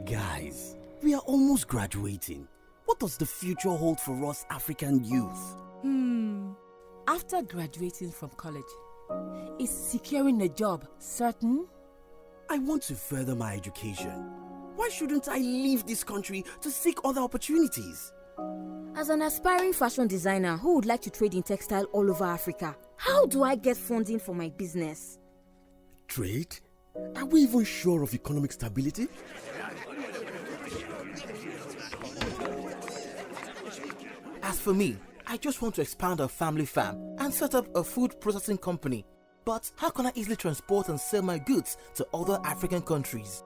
Guys, we are almost graduating. What does the future hold for us African youth? After graduating from college, is securing a job certain? I want to further my education. Why shouldn't I leave this country to seek other opportunities? As an aspiring fashion designer who would like to trade in textile all over Africa, how do I get funding for my business? Trade? Are we even sure of economic stability? As for me, I just want to expand our family farm and set up a food processing company. But how can I easily transport and sell my goods to other African countries?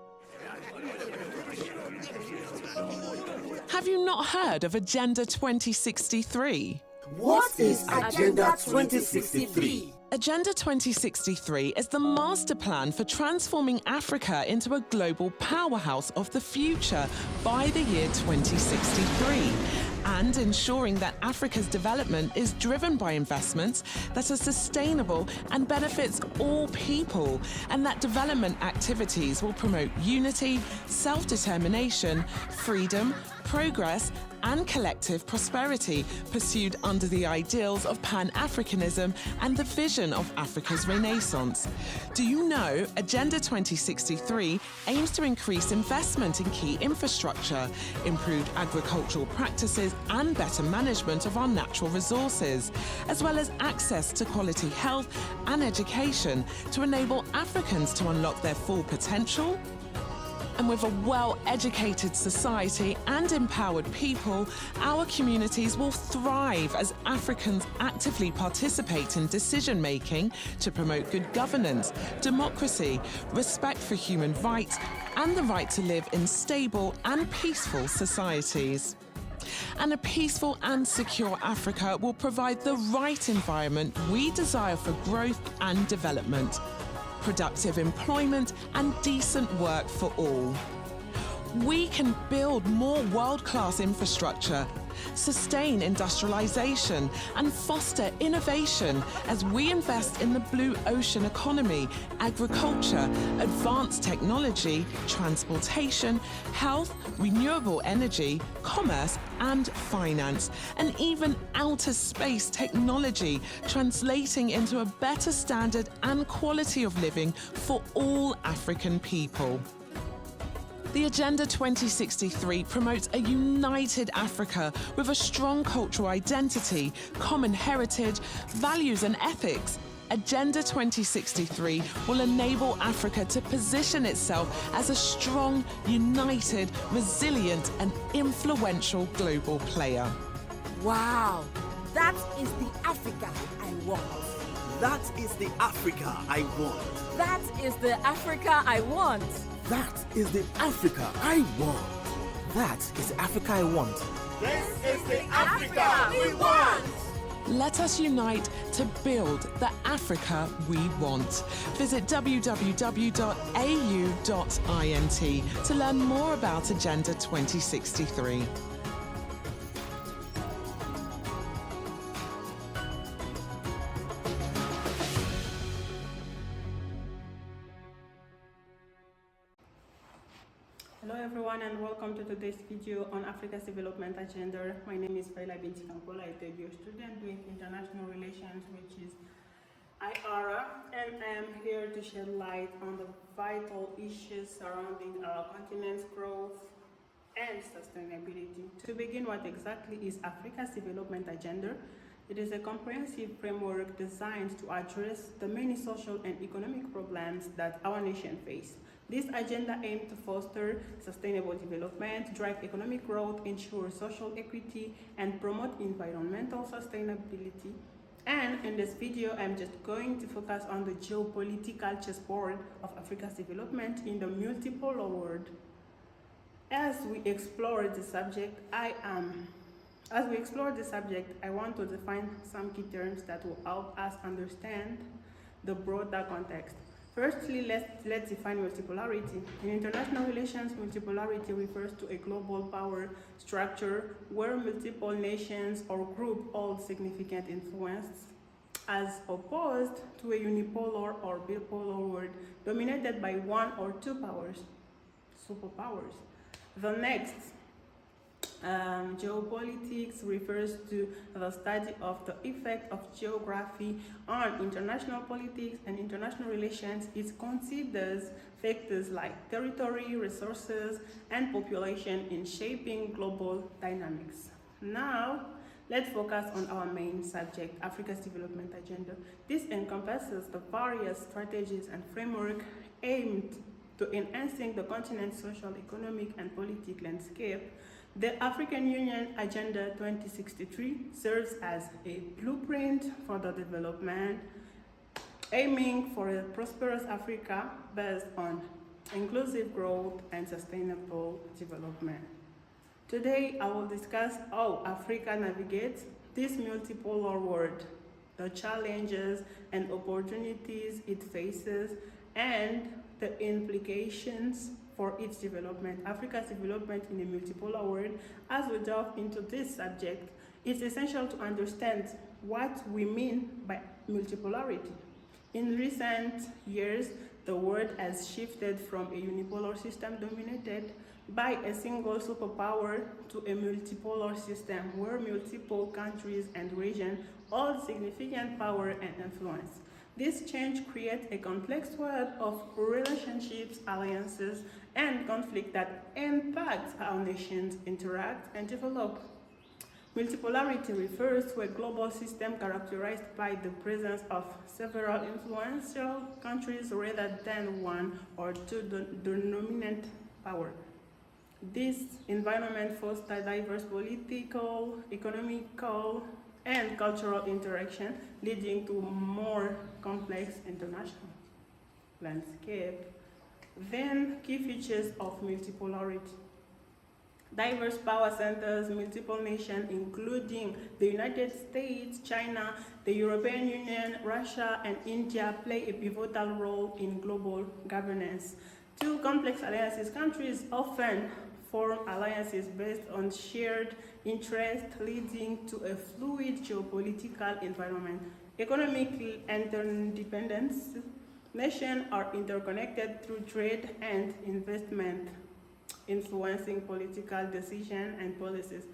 Have you not heard of Agenda 2063? What is Agenda 2063? Agenda 2063 is the master plan for transforming Africa into a global powerhouse of the future by the year 2063, and ensuring that Africa's development is driven by investments that are sustainable and benefits all people, and that development activities will promote unity, self-determination, freedom, progress, and collective prosperity, pursued under the ideals of Pan-Africanism and the vision of Africa's Renaissance. Do you know Agenda 2063 aims to increase investment in key infrastructure, improved agricultural practices, and better management of our natural resources, as well as access to quality health and education to enable Africans to unlock their full potential? And with a well-educated society and empowered people, our communities will thrive as Africans actively participate in decision-making to promote good governance, democracy, respect for human rights, and the right to live in stable and peaceful societies. And a peaceful and secure Africa will provide the right environment we desire for growth and development, productive employment, and decent work for all. We can build more world-class infrastructure, sustain industrialization, and foster innovation as we invest in the blue ocean economy, agriculture, advanced technology, transportation, health, renewable energy, commerce, and finance, and even outer space technology, translating into a better standard and quality of living for all African people. The Agenda 2063 promotes a united Africa with a strong cultural identity, common heritage, values and ethics. Agenda 2063 will enable Africa to position itself as a strong, united, resilient and influential global player. Wow, that is the Africa I want. That is the Africa I want. That is the Africa I want. That is the Africa I want. That is the Africa I want. This is the Africa we want! Let us unite to build the Africa we want. Visit www.au.int to learn more about Agenda 2063. Hello everyone and welcome to today's video on Africa's development agenda. My name is Faila Binti Kampola, a third year student doing international relations, which is IRA, and I am here to shed light on the vital issues surrounding our continent's growth and sustainability. To begin, what exactly is Africa's development agenda? It is a comprehensive framework designed to address the many social and economic problems that our nation faces. This agenda aims to foster sustainable development, drive economic growth, ensure social equity, and promote environmental sustainability. And in this video, I'm just going to focus on the geopolitical chessboard of Africa's development in the multipolar world. As we explore the subject, I want to define some key terms that will help us understand the broader context. Firstly, let's define multipolarity. In international relations, multipolarity refers to a global power structure where multiple nations or groups hold significant influence, as opposed to a unipolar or bipolar world dominated by one or two superpowers. The next, geopolitics refers to the study of the effect of geography on international politics and international relations. It considers factors like territory, resources, and population in shaping global dynamics. Now, let's focus on our main subject, Africa's development agenda. This encompasses the various strategies and framework aimed to enhancing the continent's social, economic, and political landscape. The African Union Agenda 2063 serves as a blueprint for the development, aiming for a prosperous Africa based on inclusive growth and sustainable development. Today, I will discuss how Africa navigates this multipolar world, the challenges and opportunities it faces, and the implications for its development. Africa's development in a multipolar world. As we delve into this subject, it's essential to understand what we mean by multipolarity. In recent years, the world has shifted from a unipolar system dominated by a single superpower to a multipolar system where multiple countries and regions hold significant power and influence. This change creates a complex web of relationships, alliances, and conflict that impacts how nations interact and develop. Multipolarity refers to a global system characterized by the presence of several influential countries rather than one or two dominant power. This environment fosters diverse political, economical, and cultural interaction, leading to more complex international landscape. Then, key features of multipolarity. Diverse power centers, multiple nations, including the United States, China, the European Union, Russia, and India, play a pivotal role in global governance. Two complex alliances. Countries often form alliances based on shared interest, leading to a fluid geopolitical environment. Economic interdependence. Nations are interconnected through trade and investment, influencing political decisions and policies.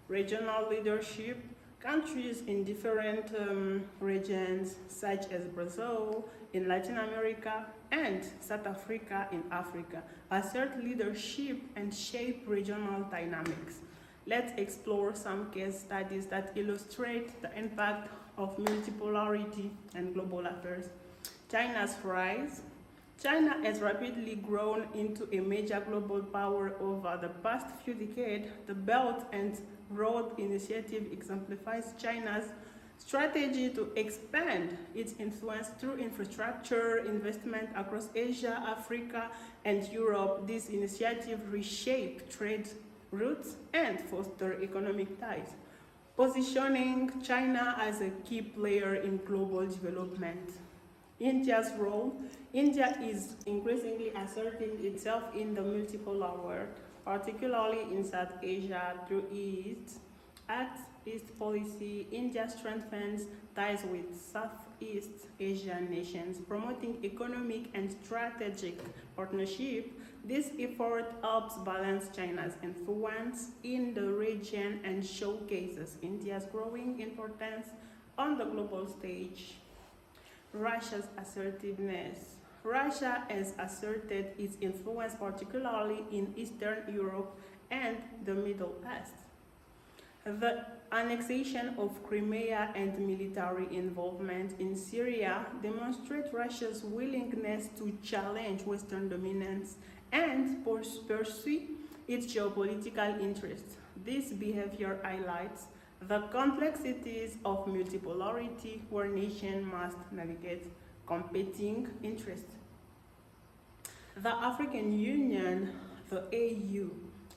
Regional leadership. Countries in different regions, such as Brazil in Latin America and South Africa in Africa, assert leadership and shape regional dynamics. Let's explore some case studies that illustrate the impact of multipolarity and global affairs. China's rise. China has rapidly grown into a major global power over the past few decades. The Belt and Road Initiative exemplifies China's strategy to expand its influence through infrastructure investment across Asia, Africa, and Europe. This initiative reshaped trade routes and foster economic ties, positioning China as a key player in global development. India's role. India is increasingly asserting itself in the multipolar world, particularly in South Asia through its Act-East policy. India strengthens ties with Southeast Asian nations, promoting economic and strategic partnership. This effort helps balance China's influence in the region and showcases India's growing importance on the global stage. Russia's assertiveness. Russia has asserted its influence particularly in Eastern Europe and the Middle East. The annexation of Crimea and military involvement in Syria demonstrate Russia's willingness to challenge Western dominance and pursue its geopolitical interests. This behavior highlights the complexities of multipolarity where nations must navigate competing interests. The African Union, the AU.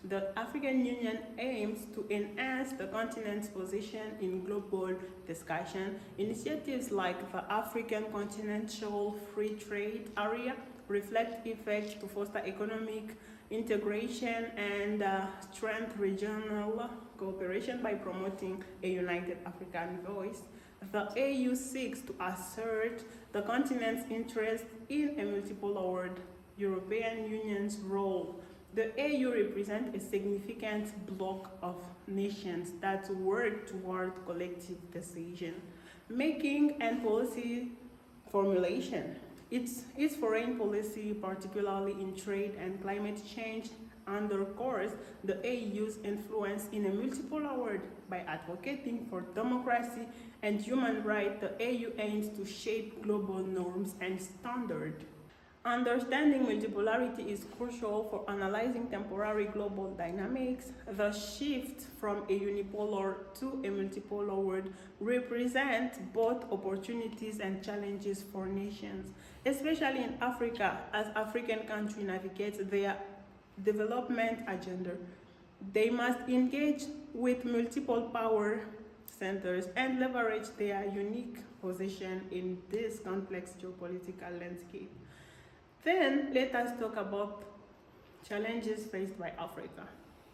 The African Union aims to enhance the continent's position in global discussion. Initiatives like the African Continental Free Trade Area reflect efforts to foster economic integration and strengthen regional cooperation by promoting a united African voice. The AU seeks to assert the continent's interest in a multipolar European Union's role. The AU represents a significant bloc of nations that work toward collective decision making and policy formulation. Its foreign policy, particularly in trade and climate change, underscores the AU's influence in a multipolar world. By advocating for democracy and human rights, the AU aims to shape global norms and standards. Understanding multipolarity is crucial for analyzing temporary global dynamics. The shift from a unipolar to a multipolar world represents both opportunities and challenges for nations, especially in Africa, as African countries navigate their development agenda. They must engage with multiple power centers and leverage their unique position in this complex geopolitical landscape. Then let us talk about challenges faced by Africa.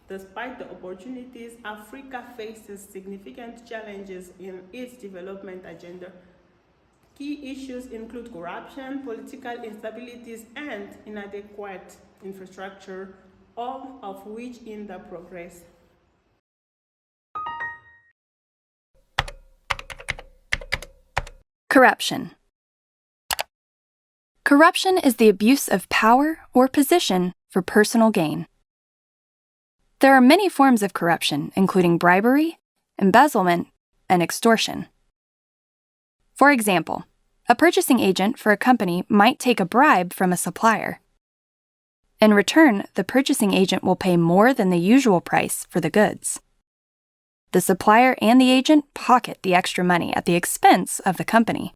Despite the opportunities, Africa faces significant challenges in its development agenda. Key issues include corruption, political instabilities, and inadequate infrastructure, all of which hinder progress. Corruption. Corruption is the abuse of power or position for personal gain. There are many forms of corruption, including bribery, embezzlement, and extortion. For example, a purchasing agent for a company might take a bribe from a supplier. In return, the purchasing agent will pay more than the usual price for the goods. The supplier and the agent pocket the extra money at the expense of the company.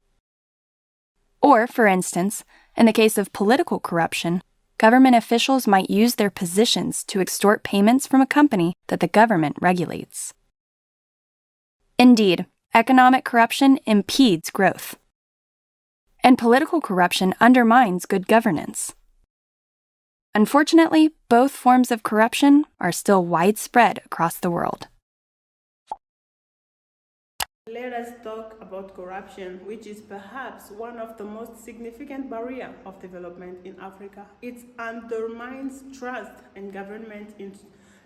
Or, for instance, in the case of political corruption, government officials might use their positions to extort payments from a company that the government regulates. Indeed, economic corruption impedes growth. And political corruption undermines good governance. Unfortunately, both forms of corruption are still widespread across the world. Let us talk about corruption, which is perhaps one of the most significant barriers of development in Africa. It undermines trust in government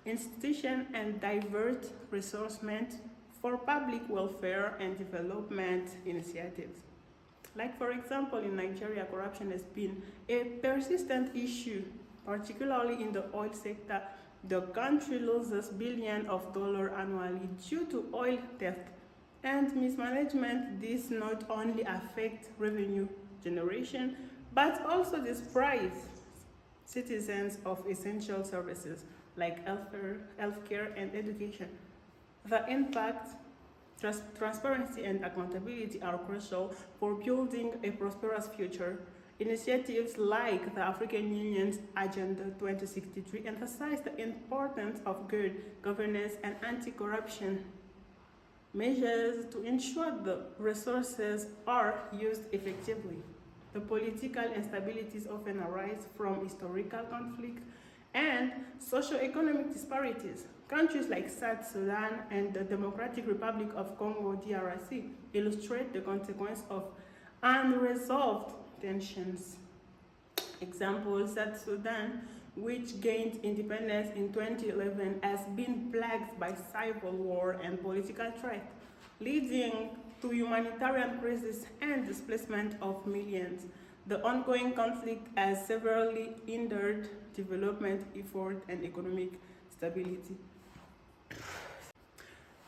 institutions and diverts resources for public welfare and development initiatives. Like, for example, in Nigeria, corruption has been a persistent issue, particularly in the oil sector. The country loses billions of dollars annually due to oil theft and mismanagement. This not only affects revenue generation, but also deprives citizens of essential services like healthcare and education. The impact, transparency, and accountability are crucial for building a prosperous future. Initiatives like the African Union's Agenda 2063 emphasize the importance of good governance and anti-corruption measures to ensure the resources are used effectively. The political instabilities often arise from historical conflict and socio-economic disparities. Countries like South Sudan and the Democratic Republic of Congo, DRC, illustrate the consequence of unresolved tensions. Examples: South Sudan, which gained independence in 2011, has been plagued by civil war and political threat, leading to humanitarian crisis and displacement of millions. The ongoing conflict has severely hindered development effort and economic stability.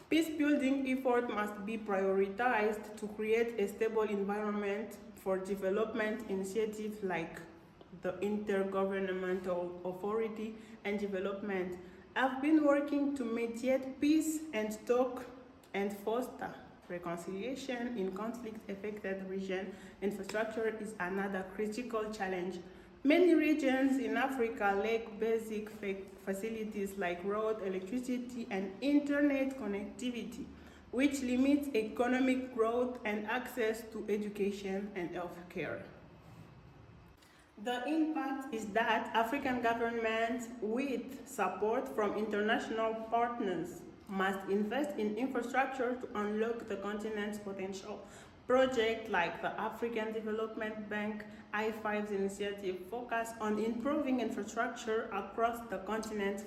Peace-building efforts must be prioritized to create a stable environment for development initiatives like the Intergovernmental Authority and Development have been working to mediate peace and talk and foster reconciliation in conflict-affected regions. Infrastructure is another critical challenge. Many regions in Africa lack basic facilities like road, electricity, and internet connectivity, which limits economic growth and access to education and healthcare. The impact is that African governments, with support from international partners, must invest in infrastructure to unlock the continent's potential. Projects like the African Development Bank I5's initiative focus on improving infrastructure across the continent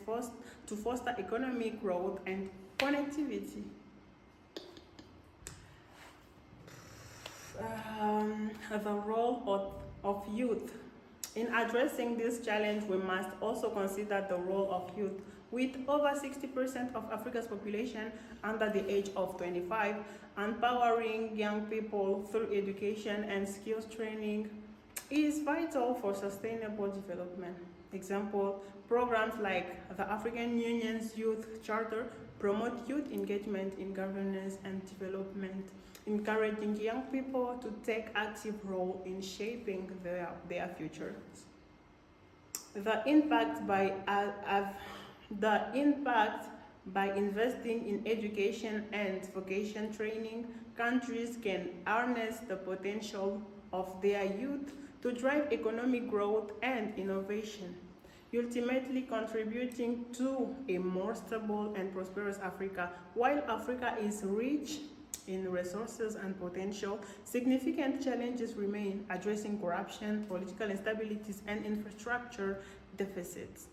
to foster economic growth and connectivity. The role of youth. In addressing this challenge, we must also consider the role of youth. With over 60% of Africa's population under the age of 25, empowering young people through education and skills training is vital for sustainable development. Example, programs like the African Union's Youth Charter promote youth engagement in governance and development, encouraging young people to take active role in shaping their futures. The impact by investing in education and vocation training, countries can harness the potential of their youth to drive economic growth and innovation, ultimately contributing to a more stable and prosperous Africa. While Africa is rich in resources and potential, significant challenges remain addressing corruption, political instabilities, and infrastructure deficits.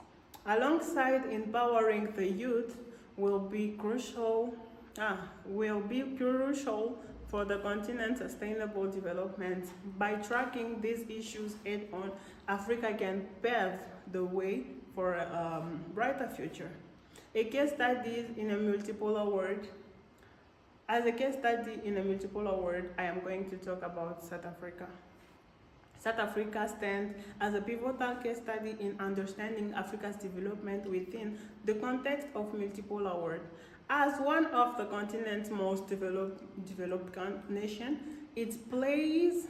Alongside empowering the youth will be crucial for the continent's sustainable development. By tracking these issues head-on, Africa can pave the way for a brighter future. A case study in a multiple award. As a case study in a multiple award, I am going to talk about South Africa. South Africa stands as a pivotal case study in understanding Africa's development within the context of multiple award. As one of the continent's most developed nations, it plays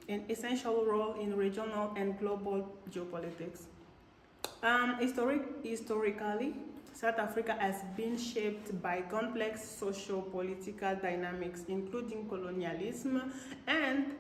an essential role in regional and global geopolitics. Historically, South Africa has been shaped by complex socio-political dynamics, including colonialism and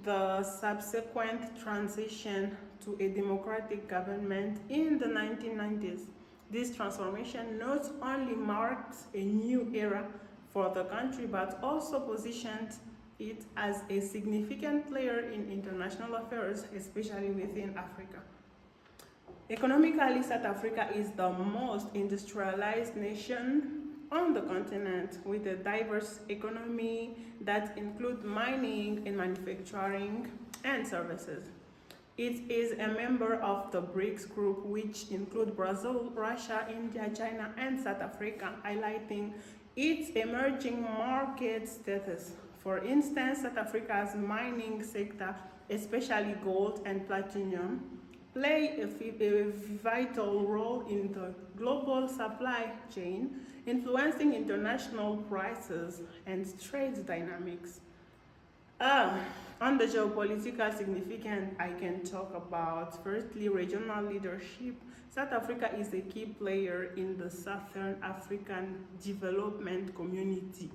the subsequent transition to a democratic government in the 1990s. This transformation not only marks a new era for the country, but also positioned it as a significant player in international affairs, especially within Africa. Economically, South Africa is the most industrialized nation on the continent, with a diverse economy that includes mining and manufacturing and services. It is a member of the BRICS group, which include Brazil, Russia, India, China, and South Africa, highlighting its emerging market status. For instance, South Africa's mining sector, especially gold and platinum, play a vital role in the global supply chain, influencing international prices and trade dynamics. On the geopolitical significance, I can talk about, firstly, regional leadership. South Africa is a key player in the Southern African Development Community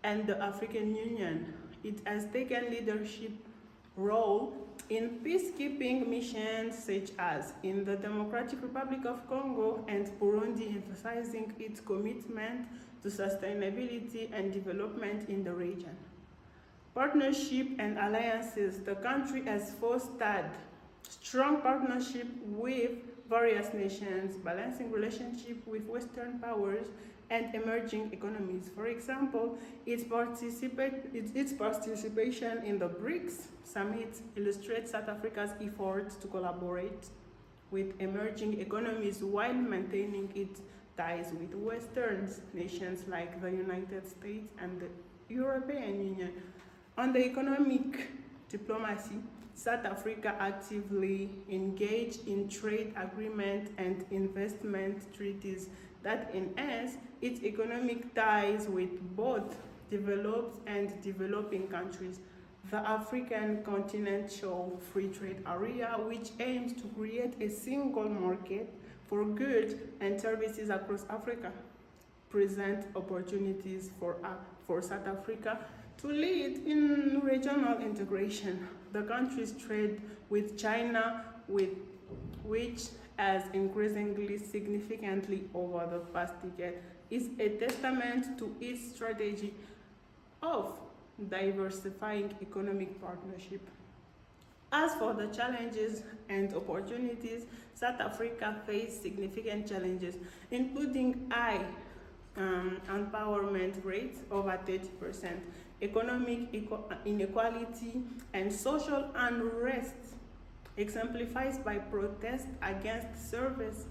and the African Union. It has taken leadership role in peacekeeping missions such as in the Democratic Republic of Congo and Burundi, emphasizing its commitment to sustainability and development in the region. Partnership and alliances. The country has fostered strong partnership with various nations, balancing relationship with Western powers and emerging economies. For example, its participation in the BRICS summit illustrates South Africa's efforts to collaborate with emerging economies while maintaining its ties with Western nations like the United States and the European Union. On the economic diplomacy, South Africa actively engaged in trade agreements and investment treaties that enhance its economic ties with both developed and developing countries. the African Continental Free Trade Area, which aims to create a single market for goods and services across Africa, present opportunities for South Africa to lead in regional integration. The country's trade with China, which has increasingly significantly over the past decade, is a testament to its strategy of diversifying economic partnership. As for the challenges and opportunities, South Africa faced significant challenges, including high unemployment rates over 30%, economic inequality, and social unrest, exemplified by protests against service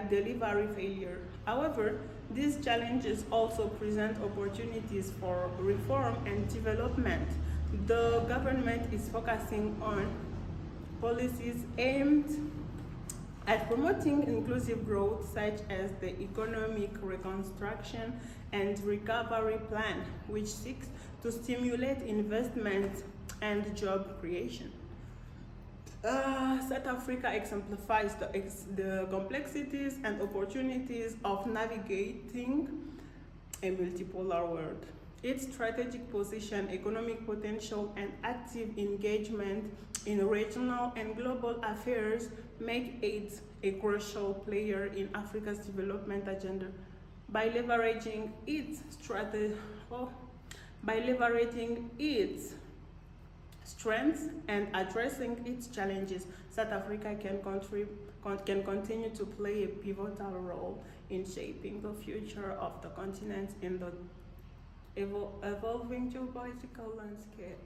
delivery failure. However, these challenges also present opportunities for reform and development. The government is focusing on policies aimed at promoting inclusive growth, such as the Economic Reconstruction and Recovery Plan, which seeks to stimulate investment and job creation. South Africa exemplifies the complexities and opportunities of navigating a multipolar world. Its strategic position, economic potential, and active engagement in regional and global affairs make it a crucial player in Africa's development agenda. By leveraging its strengths and addressing its challenges, South Africa can continue to play a pivotal role in shaping the future of the continent in the evolving geopolitical landscape.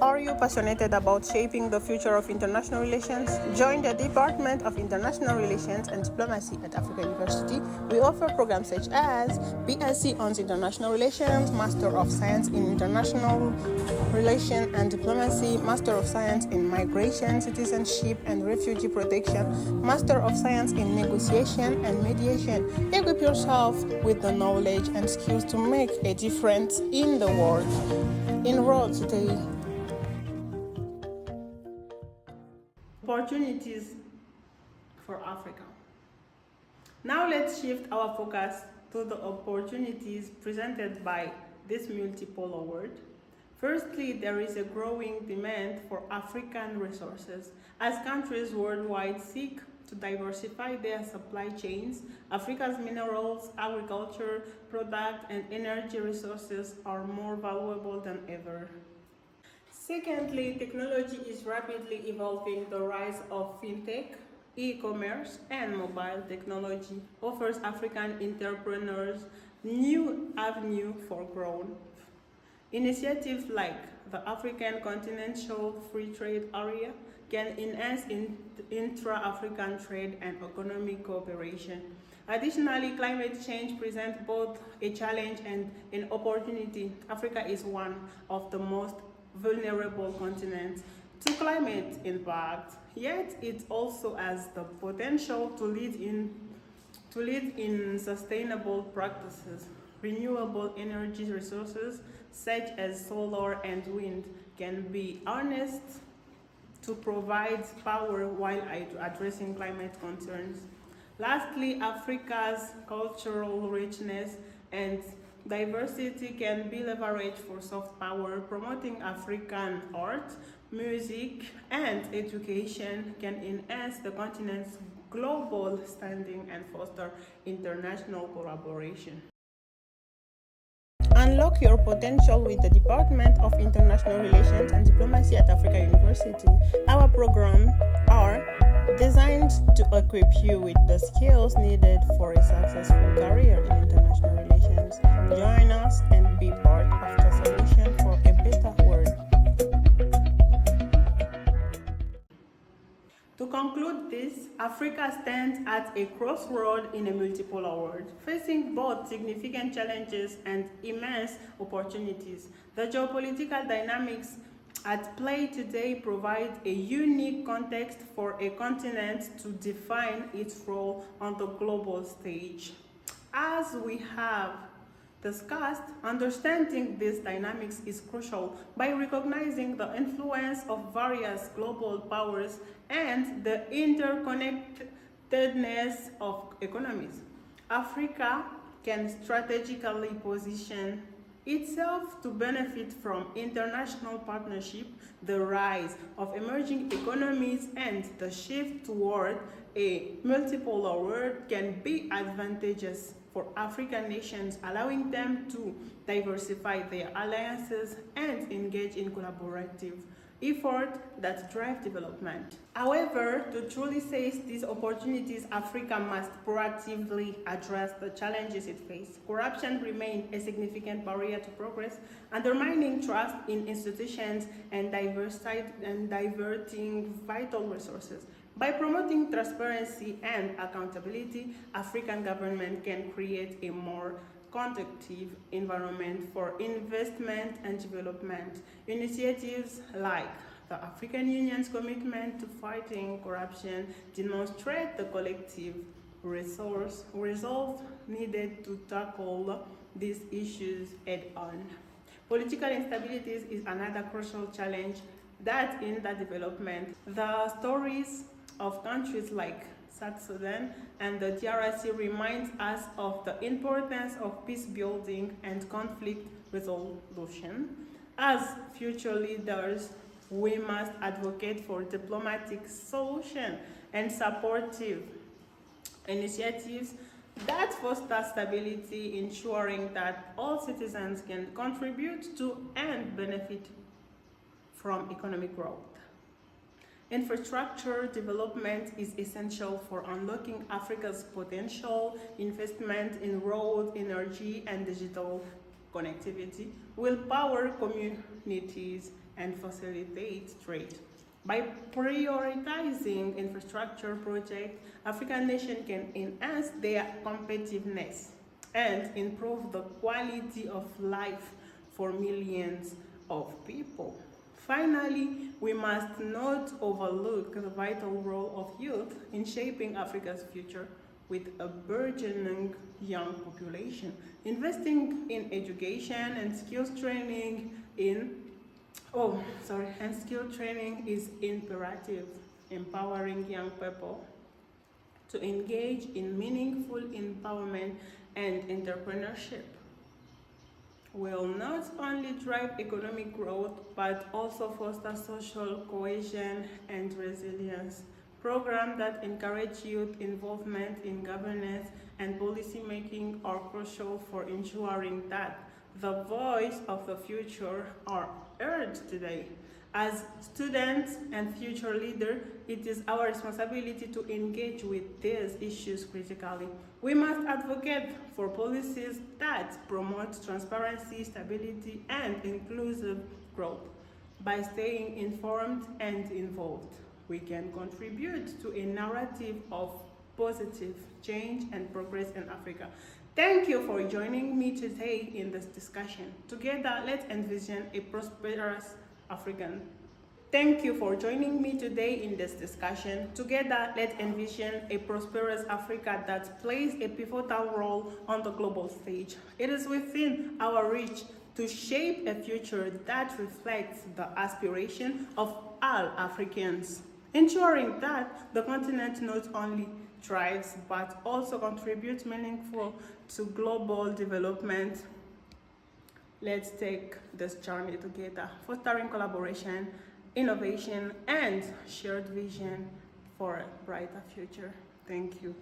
Are you passionate about shaping the future of international relations? Join the Department of International Relations and Diplomacy at Africa University. We offer programs such as BSc on International Relations, Master of Science in International Relations and Diplomacy, Master of Science in Migration, Citizenship and Refugee Protection, Master of Science in Negotiation and Mediation. Equip yourself with the knowledge and skills to make a difference in the world. Enroll today. Opportunities for Africa. Now let's shift our focus to the opportunities presented by this multipolar world. Firstly, there is a growing demand for African resources. As countries worldwide seek to diversify their supply chains, Africa's minerals, agriculture, product, and energy resources are more valuable than ever. Secondly, technology is rapidly evolving. The rise of fintech, e-commerce, and mobile technology offers African entrepreneurs new avenues for growth. Initiatives like the African Continental Free Trade Area can enhance intra-African trade and economic cooperation. Additionally, climate change presents both a challenge and an opportunity. Africa is one of the most vulnerable continents to climate impact, yet it also has the potential to lead in sustainable practices. Renewable energy resources such as solar and wind can be harnessed to provide power while addressing climate concerns. Lastly, Africa's cultural richness and diversity can be leveraged for soft power. Promoting African art, music, and education can enhance the continent's global standing and foster international collaboration. Unlock your potential with the Department of International Relations and Diplomacy at Africa University. Our programs are designed to equip you with the skills needed for a successful career in international relations. Join us and be part of the solution for a better world. To conclude this, Africa stands at a crossroad in a multipolar world, facing both significant challenges and immense opportunities. The geopolitical dynamics at play today provide a unique context for a continent to define its role on the global stage. As we have discussed, understanding these dynamics is crucial by recognizing the influence of various global powers and the interconnectedness of economies. Africa can strategically position itself to benefit from international partnership, the rise of emerging economies, and the shift toward a multipolar world can be advantageous for African nations, allowing them to diversify their alliances and engage in collaborative efforts that drive development. However, to truly seize these opportunities, Africa must proactively address the challenges it faces. Corruption remains a significant barrier to progress, undermining trust in institutions and diverting vital resources. By promoting transparency and accountability, African government can create a more conducive environment for investment and development. Initiatives like the African Union's commitment to fighting corruption demonstrate the collective resolve needed to tackle these issues head-on. Political instability is another crucial challenge that in the development. The stories of countries like South Sudan and the DRC reminds us of the importance of peace building and conflict resolution. As future leaders, we must advocate for diplomatic solutions and supportive initiatives that foster stability, ensuring that all citizens can contribute to and benefit from economic growth. Infrastructure development is essential for unlocking Africa's potential. Investment in road, energy, and digital connectivity will power communities and facilitate trade. By prioritizing infrastructure projects, African nations can enhance their competitiveness and improve the quality of life for millions of people. Finally, we must not overlook the vital role of youth in shaping Africa's future. With a burgeoning young population, investing in education and skills training is imperative, empowering young people to engage in meaningful empowerment and entrepreneurship will not only drive economic growth but also foster social cohesion and resilience. Programs that encourage youth involvement in governance and policy making are crucial for ensuring that the voice of the future are heard today. As students and future leaders, it is our responsibility to engage with these issues critically. We must advocate for policies that promote transparency, stability, and inclusive growth. By staying informed and involved, we can contribute to a narrative of positive change and progress in Africa. Thank you for joining me today in this discussion. Together, let's envision a prosperous African. Thank you for joining me today in this discussion. Together, let's envision a prosperous Africa that plays a pivotal role on the global stage. It is within our reach to shape a future that reflects the aspiration of all Africans, ensuring that the continent not only thrives but also contributes meaningfully to global development. Let's take this journey together, fostering collaboration, innovation, and shared vision for a brighter future. Thank you.